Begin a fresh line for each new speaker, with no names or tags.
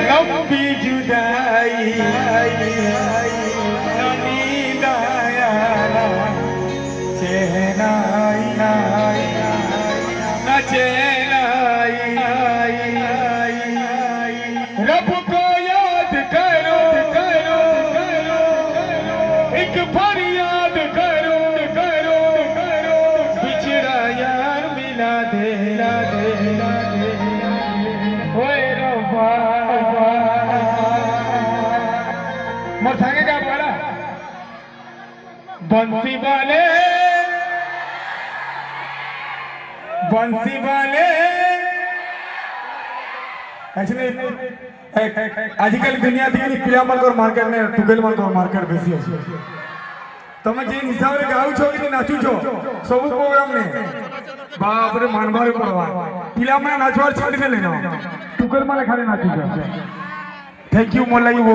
लंबी जुदाई रब को याद करो करो एक फरियाद करो करो बिछड़ा यार मिला दे ओए रब्बा मोर संगे का बोला बंसी वाले आजकल दुनिया थी पिला मन मार्केट ने टुगेल मन मार्केट बेसी अछि તમે જે હિસાબે ગાઉ છો કે નાચું છો ସବୁ પ્રોગ્રામ ને બાપ રે માનવારે પડવા પિલા મને નાચવા છોડી દે લેનો ટુગેલ મને ખાલી નાચું છો થેન્ક યુ મોર લાગી